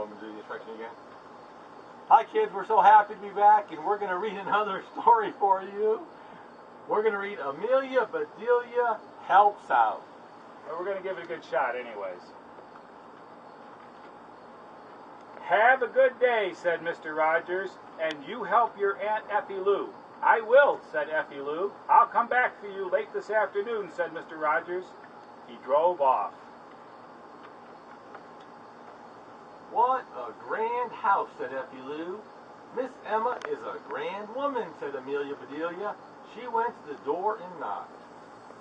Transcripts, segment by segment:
want me to do the instruction again? Hi kids, we're so happy to be back, and we're going to read another story for you. We're going to read Amelia Bedelia Helps Out. Well, we're going to give it a good shot anyways. Have a good day, said Mr. Rogers, and you help your Aunt Effie Lou. I will, said Effie Lou. I'll come back for you late this afternoon, said Mr. Rogers. He drove off. What a grand house, said Effie Lou. Miss Emma is a grand woman, said Amelia Bedelia. She went to the door and knocked.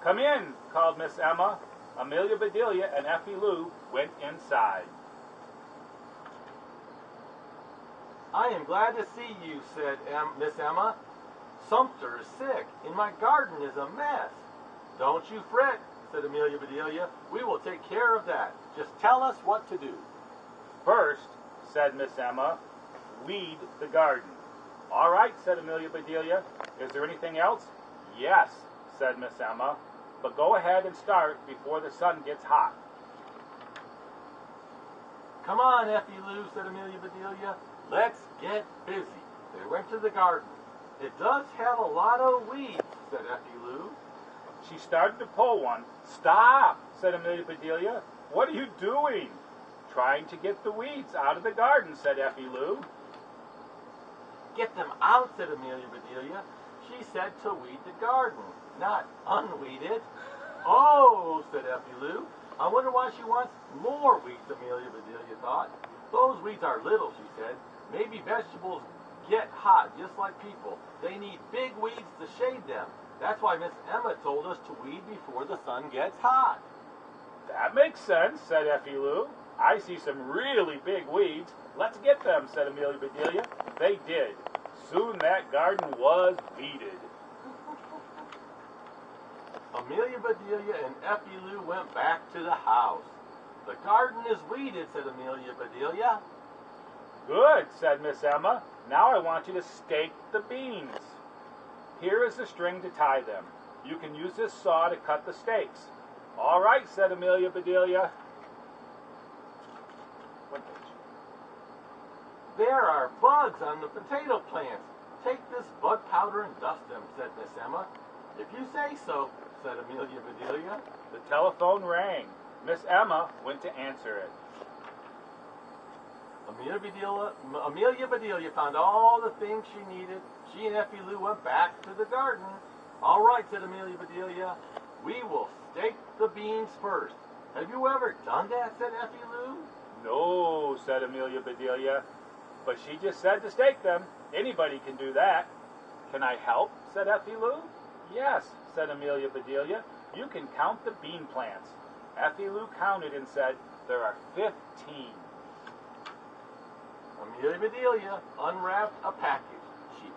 Come in, called Miss Emma. Amelia Bedelia and Effie Lou went inside. I am glad to see you, said Miss Emma. Sumter is sick, and my garden is a mess. Don't you fret, said Amelia Bedelia. We will take care of that. Just tell us what to do. First, said Miss Emma, weed the garden. All right, said Amelia Bedelia. Is there anything else? Yes, said Miss Emma. But go ahead and start before the sun gets hot. Come on, Effie Lou, said Amelia Bedelia. Let's get busy. They went to the garden. It does have a lot of weeds, said Effie Lou. She started to pull one. Stop, said Amelia Bedelia. What are you doing? Trying to get the weeds out of the garden, said Effie Lou. Get them out, said Amelia Bedelia. She said to weed the garden, not unweed it. Oh, said Effie Lou. I wonder why she wants more weeds, Amelia Bedelia thought. Those weeds are little, she said. Maybe vegetables get hot just like people. They need big weeds to shade them. That's why Miss Emma told us to weed before the sun gets hot. That makes sense, said Effie Lou. I see some really big weeds. Let's get them, said Amelia Bedelia. They did. Soon that garden was weeded. Amelia Bedelia and Effie Lou went back to the house. The garden is weeded, said Amelia Bedelia. Good, said Miss Emma. Now I want you to stake the beans. Here is the string to tie them. You can use this saw to cut the stakes. All right, said Amelia Bedelia. What page? There are bugs on the potato plants. Take this bug powder and dust them, said Miss Emma. If you say so, said Amelia Bedelia. The telephone rang. Miss Emma went to answer it. Amelia Bedelia found all the things she needed. She and Effie Lou went back to the garden. All right, said Amelia Bedelia. We will stake the beans first. Have you ever done that, said Effie Lou. No, said Amelia Bedelia. But she just said to stake them. Anybody can do that. Can I help, said Effie Lou. Yes, said Amelia Bedelia. You can count the bean plants. Effie Lou counted and said, there are 15. Amelia Bedelia unwrapped a package. She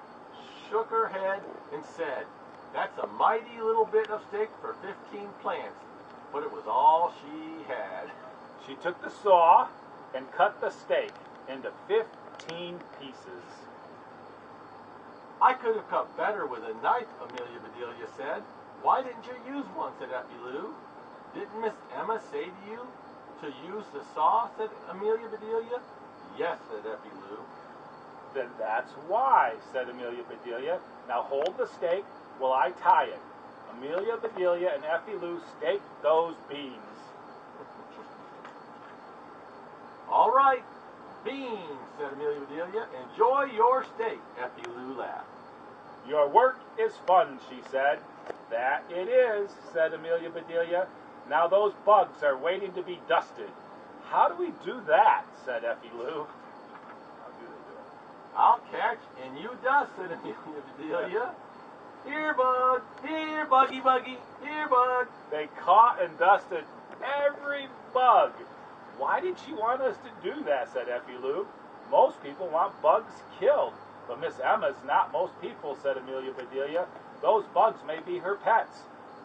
shook her head and said, that's a mighty little bit of steak for 15 plants. But it was all she had. She took the saw and cut the steak into 15 pieces. I could have cut better with a knife, Amelia Bedelia said. Why didn't you use one, said Effie Lou. Didn't Miss Emma say to you to use the saw, said Amelia Bedelia. Yes, said Effie Lou. Then that's why, said Amelia Bedelia. Now hold the steak while I tie it. Amelia Bedelia and Effie Lou staked those beans. All right, beans, said Amelia Bedelia. Enjoy your steak, Effie Lou laughed. Your work is fun, she said. That it is, said Amelia Bedelia. Now those bugs are waiting to be dusted. How do we do that, said Effie Lou. How do they do it? I'll catch and you dust, said Amelia Bedelia. Here, bug. Here, buggy, buggy. Here, bug. They caught and dusted every bug. Why did she want us to do that, said Effie Lou. Most people want bugs killed. But Miss Emma's not most people, said Amelia Bedelia. Those bugs may be her pets.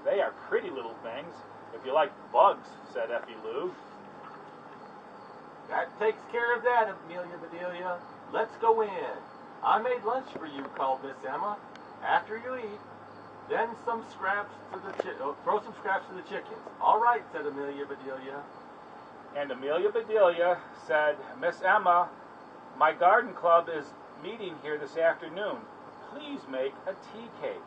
They are pretty little things. If you like bugs, said Effie Lou. That takes care of that, Amelia Bedelia. Let's go in. I made lunch for you, called Miss Emma. After you eat, then throw some scraps to the chickens. All right, said Amelia Bedelia. And Amelia Bedelia said, Miss Emma, my garden club is meeting here this afternoon. Please make a tea cake.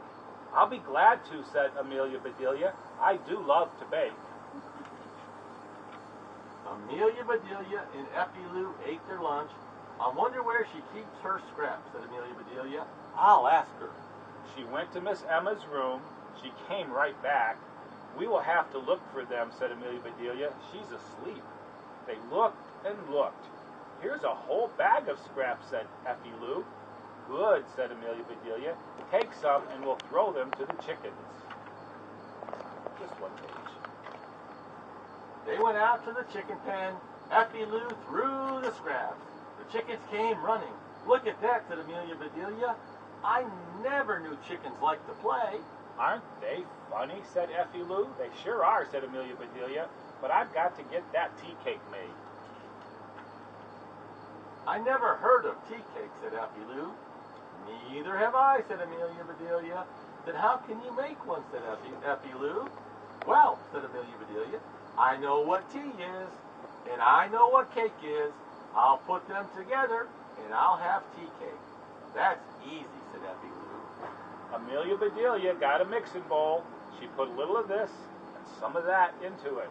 I'll be glad to, said Amelia Bedelia. I do love to bake. Amelia Bedelia and Effie Lou ate their lunch. I wonder where she keeps her scraps, said Amelia Bedelia. I'll ask her. She went to Miss Emma's room. She came right back. We will have to look for them, said Amelia Bedelia. She's asleep. They looked and looked. Here's a whole bag of scraps, said Effie Lou. Good, said Amelia Bedelia. Take some and we'll throw them to the chickens. Just one page. They went out to the chicken pen. Effie Lou threw the scraps. The chickens came running. Look at that, said Amelia Bedelia. I never knew chickens liked to play. Aren't they funny, said Effie Lou. They sure are, said Amelia Bedelia. But I've got to get that tea cake made. I never heard of tea cake, said Effie Lou. Neither have I, said Amelia Bedelia. Then how can you make one, said Effie Lou. Well, said Amelia Bedelia, I know what tea is, and I know what cake is. I'll put them together, and I'll have tea cake. That's easy, said Effie Lou. Amelia Bedelia got a mixing bowl. She put a little of this and some of that into it.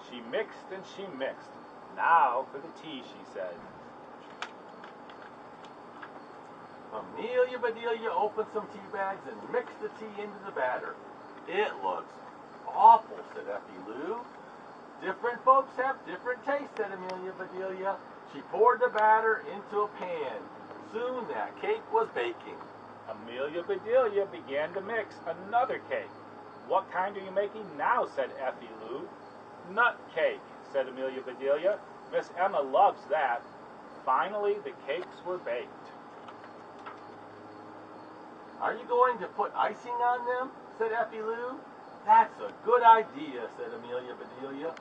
She mixed and she mixed. Now for the tea, she said. Amelia Bedelia opened some tea bags and mixed the tea into the batter. It looks awful, said Effie Lou. Different folks have different tastes, said Amelia Bedelia. She poured the batter into a pan. Soon that cake was baking. Amelia Bedelia began to mix another cake. What kind are you making now, said Effie Lou. Nut cake, said Amelia Bedelia. Miss Emma loves that. Finally, the cakes were baked. Are you going to put icing on them, said Effie Lou. That's a good idea, said Amelia Bedelia.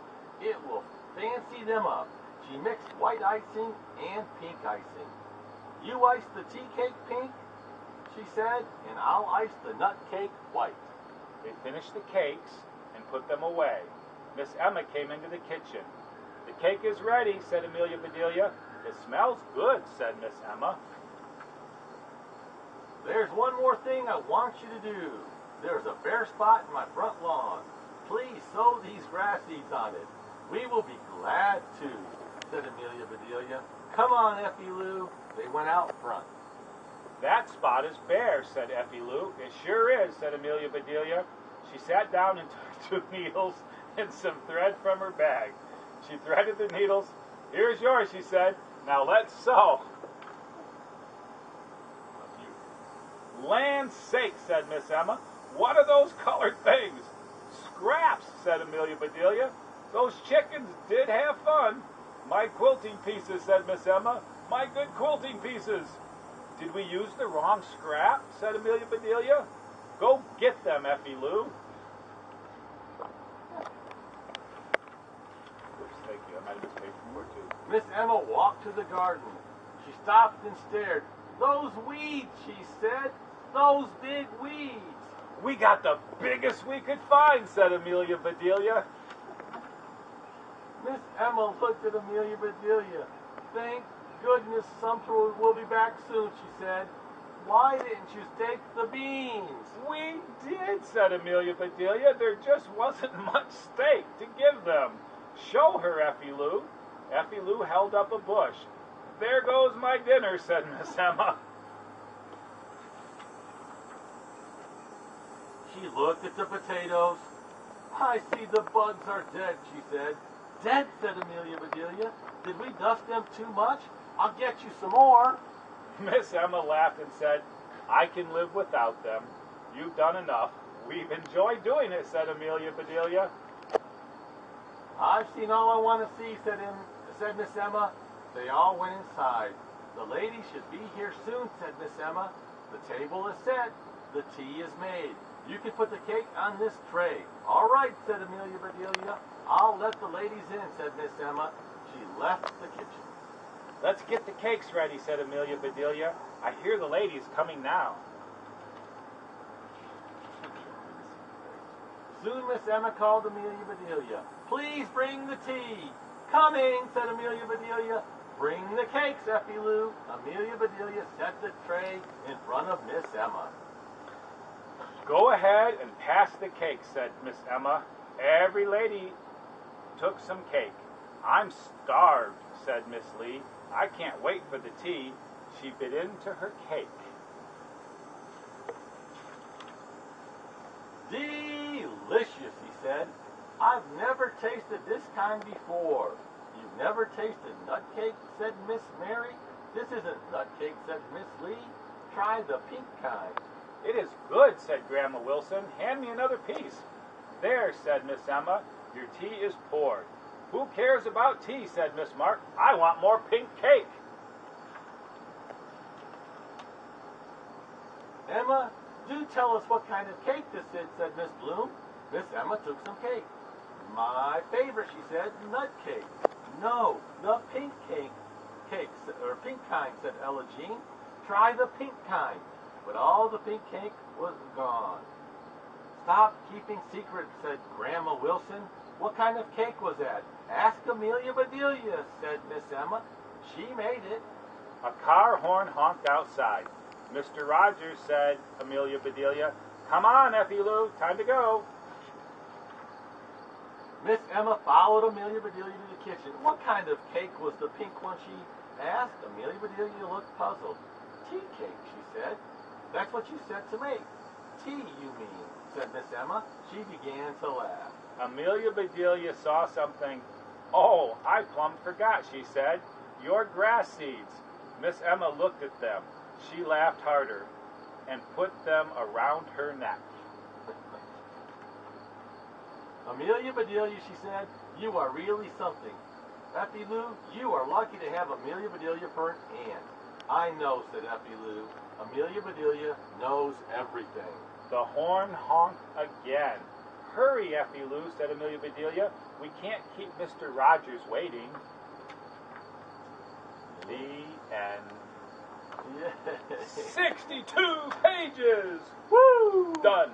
It will fancy them up. She mixed white icing and pink icing. You ice the tea cake pink, she said, and I'll ice the nut cake white. They finished the cakes and put them away. Miss Emma came into the kitchen. The cake is ready, said Amelia Bedelia. It smells good, said Miss Emma. There's one more thing I want you to do. There's a bare spot in my front lawn. Please sow these grass seeds on it. We will be glad to, said Amelia Bedelia. Come on, Effie Lou. They went out front. That spot is bare, said Effie Lou. It sure is, said Amelia Bedelia. She sat down and took 2 needles and some thread from her bag. She threaded the needles. Here's yours, she said. Now let's sew. Land's sake, said Miss Emma. What are those colored things? Scraps, said Amelia Bedelia. Those chickens did have fun. My quilting pieces, said Miss Emma. My good quilting pieces. Did we use the wrong scrap, said Amelia Bedelia. Go get them, Effie Lou. Oops, thank you. I might have misplaced more too. Miss Emma walked to the garden. She stopped and stared. Those weeds, she said. Those big weeds. We got the biggest we could find, said Amelia Bedelia. Miss Emma looked at Amelia Bedelia. Thank goodness Sumter will be back soon, she said. Why didn't you take the beans? We did, said Amelia Bedelia. There just wasn't much steak to give them. Show her, Effie Lou. Effie Lou held up a bush. There goes my dinner, said Miss Emma. She looked at the potatoes. I see the bugs are dead, she said. Dead, said Amelia Bedelia. Did we dust them too much? I'll get you some more. Miss Emma laughed and said, I can live without them. You've done enough. We've enjoyed doing it, said Amelia Bedelia. I've seen all I want to see, said Miss Emma. They all went inside. The lady should be here soon, said Miss Emma. The table is set. The tea is made. You can put the cake on this tray. All right, said Amelia Bedelia. I'll let the ladies in, said Miss Emma. She left the kitchen. Let's get the cakes ready, said Amelia Bedelia. I hear the ladies coming now. Soon Miss Emma called Amelia Bedelia. Please bring the tea. Coming, said Amelia Bedelia. Bring the cakes, Effie Lou. Amelia Bedelia set the tray in front of Miss Emma. Go ahead and pass the cake, said Miss Emma. Every lady took some cake. I'm starved, said Miss Lee. I can't wait for the tea. She bit into her cake. Delicious, he said. I've never tasted this kind before. You've never tasted nut cake, said Miss Mary. This isn't nut cake, said Miss Lee. Try the pink kind. It is good, said Grandma Wilson. Hand me another piece. There, said Miss Emma. Your tea is poured. Who cares about tea, said Miss Mark. I want more pink cake. Emma, do tell us what kind of cake this is, said Miss Bloom. Miss Emma took some cake. My favorite, she said, nut cake. No, the pink cake, or pink kind, said Ella Jean. Try the pink kind. But all the pink cake was gone. Stop keeping secrets, said Grandma Wilson. What kind of cake was that? Ask Amelia Bedelia, said Miss Emma. She made it. A car horn honked outside. Mr. Rogers said, Amelia Bedelia, come on, Effie Lou, time to go. Miss Emma followed Amelia Bedelia to the kitchen. What kind of cake was the pink one, she asked. Amelia Bedelia looked puzzled. Tea cake, she said. That's what you said to me. Tea, you mean, said Miss Emma. She began to laugh. Amelia Bedelia saw something. Oh, I plumb forgot, she said. Your grass seeds. Miss Emma looked at them. She laughed harder and put them around her neck. Amelia Bedelia, she said, you are really something. Effie Lou, you are lucky to have Amelia Bedelia for an aunt. I know, said Effie Lou. Amelia Bedelia knows everything. The horn honked again. Hurry, Effie Lou, said Amelia Bedelia. We can't keep Mr. Rogers waiting. The end. Yay. 62 pages! Woo! Done.